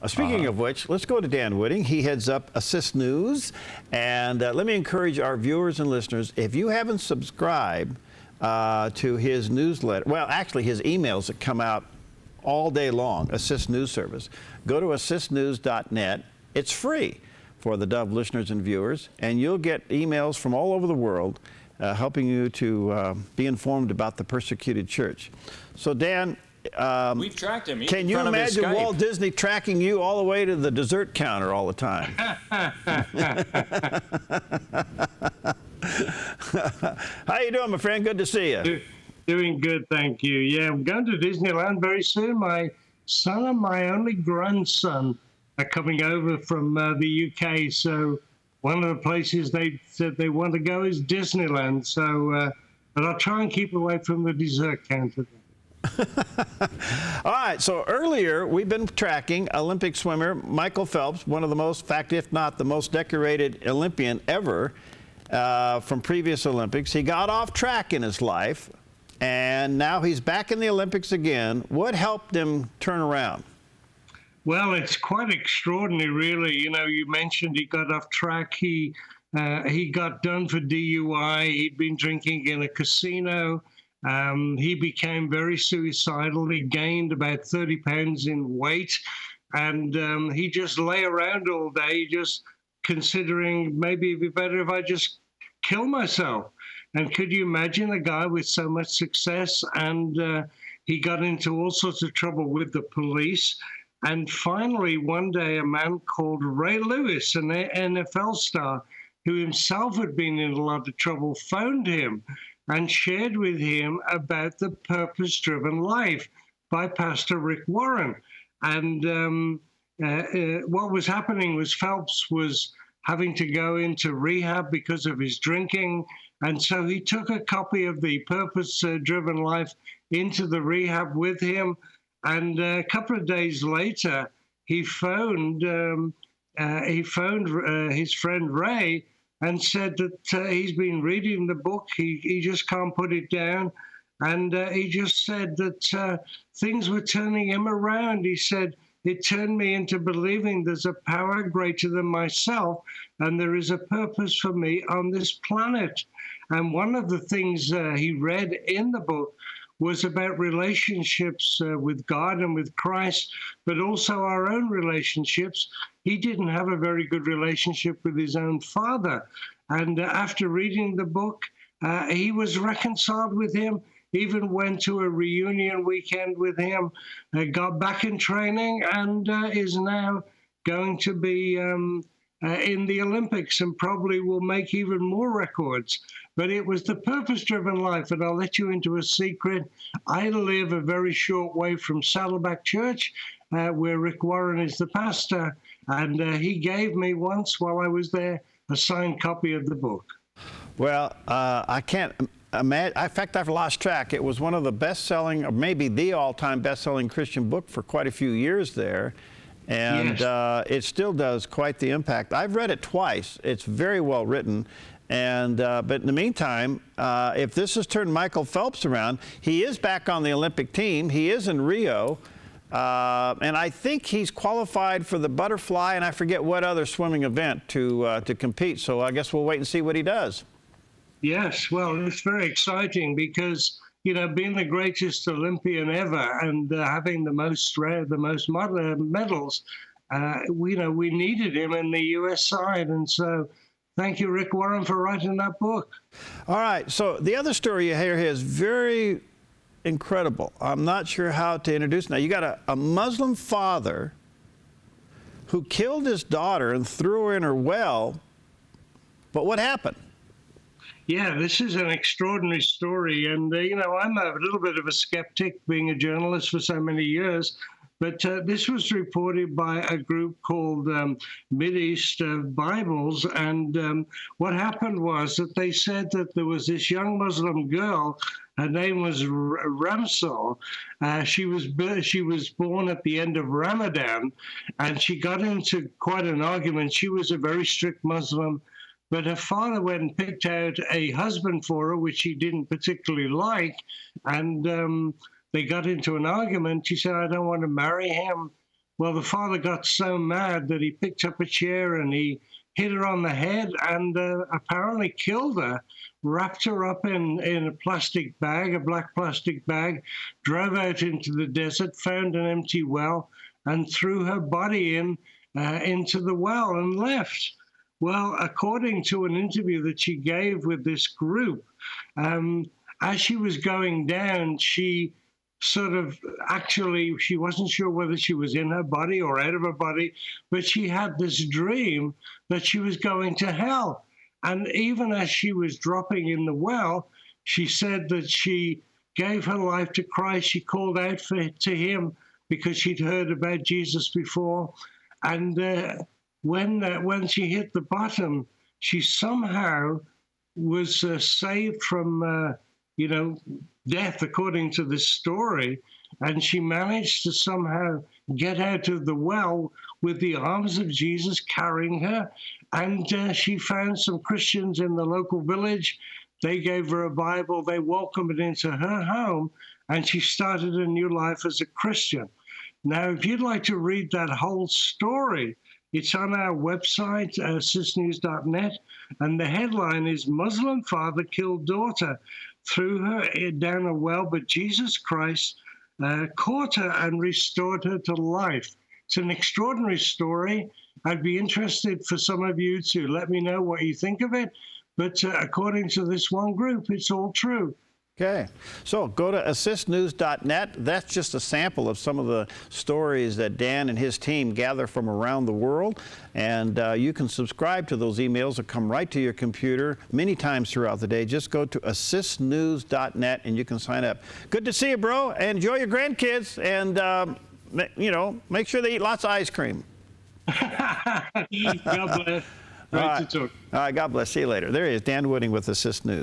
Speaking of which, let's go to Dan Whitting. He heads up Assist News. And let me encourage our viewers and listeners, if you haven't subscribed to his newsletter, well, actually his emails that come out all day long, Assist News Service, go to assistnews.net. It's free for the Dove listeners and viewers, and you'll get emails from all over the world helping you to be informed about the persecuted church. So, Dan, we've tracked him. Can you imagine Walt Disney tracking you all the way to the dessert counter all the time? How you doing, my friend? Good to see you. Doing good, thank you. Yeah, I'm going to Disneyland very soon. My son and my only grandson are coming over from the UK, so one of the places they said they want to go is Disneyland. So, but I'll try and keep away from the dessert counter. All right, so earlier we've been tracking Olympic swimmer Michael Phelps, one of the most, in fact, if not the most decorated Olympian ever from previous Olympics. He got off track in his life, and now he's back in the Olympics again. What helped him turn around? Well, it's quite extraordinary, really. You know, you mentioned he got off track. He got done for DUI. He'd been drinking in a casino. He became very suicidal. He gained about 30 pounds in weight, and he just lay around all day just considering maybe it'd be better if I just kill myself. And could you imagine a guy with so much success? And he got into all sorts of trouble with the police. And finally, one day, a man called Ray Lewis, an NFL star, who himself had been in a lot of trouble, phoned him and shared with him about the purpose-driven life by Pastor Rick Warren. And what was happening was Phelps was having to go into rehab because of his drinking. And so he took a copy of the Purpose-Driven Life into the rehab with him. And a couple of days later, he phoned his friend Ray and said that he's been reading the book. He just can't put it down. And he just said that things were turning him around. He said, it turned me into believing there's a power greater than myself, and there is a purpose for me on this planet. And one of the things he read in the book was about relationships with God and with Christ, but also our own relationships. He didn't have a very good relationship with his own father. And after reading the book, he was reconciled with him, even went to a reunion weekend with him, got back in training, and is now going to be in the Olympics and probably will make even more records. But it was the purpose-driven life, and I'll let you into a secret. I live a very short way from Saddleback Church, where Rick Warren is the pastor, and he gave me once while I was there a signed copy of the book. Well, I can't imagine. In fact, I've lost track. It was one of the best-selling, or maybe the all-time best-selling Christian book for quite a few years there. And yes, it still does quite the impact. I've read it twice. It's very well written. And but in the meantime, if this has turned Michael Phelps around, he is back on the Olympic team. He is in Rio. And I think he's qualified for the butterfly, and I forget what other swimming event to compete. So I guess we'll wait and see what he does. Yes, well, it's very exciting because, you know, being the greatest Olympian ever and having the most medals, we needed him in the U.S. side. And so thank you, Rick Warren, for writing that book. All right. So the other story you hear here is very incredible. I'm not sure how to introduce it. Now, you got a Muslim father who killed his daughter and threw her in her well. But what happened? Yeah, this is an extraordinary story. And, I'm a little bit of a skeptic, being a journalist for so many years. But this was reported by a group called Mideast Bibles. And what happened was that they said that there was this young Muslim girl. Her name was Ramsal. She was born at the end of Ramadan, and she got into quite an argument. She was a very strict Muslim. But her father went and picked out a husband for her, which she didn't particularly like, and they got into an argument. She said, I don't want to marry him. Well, the father got so mad that he picked up a chair and he hit her on the head and apparently killed her, wrapped her up in a plastic bag, a black plastic bag, drove out into the desert, found an empty well, and threw her body into the well and left. Well, according to an interview that she gave with this group, as she was going down, she sort of actually, she wasn't sure whether she was in her body or out of her body, but she had this dream that she was going to hell. And even as she was dropping in the well, she said that she gave her life to Christ. She called out to him because she'd heard about Jesus before. And when she hit the bottom, she somehow was saved from, death, according to this story, and she managed to somehow get out of the well with the arms of Jesus carrying her, and she found some Christians in the local village. They gave her a Bible, they welcomed her into her home, and she started a new life as a Christian. Now, if you'd like to read that whole story, it's on our website, assistnews.net, and the headline is Muslim Father Killed Daughter, Threw her down a well, but Jesus Christ caught her and restored her to life. It's an extraordinary story. I'd be interested for some of you to let me know what you think of it. But according to this one group, it's all true. Okay, so go to assistnews.net. That's just a sample of some of the stories that Dan and his team gather from around the world. And you can subscribe to those emails that come right to your computer many times throughout the day. Just go to assistnews.net and you can sign up. Good to see you, bro. Enjoy your grandkids and, make sure they eat lots of ice cream. God bless. Great to talk. All right, God bless. See you later. There he is, Dan Wooding with Assist News.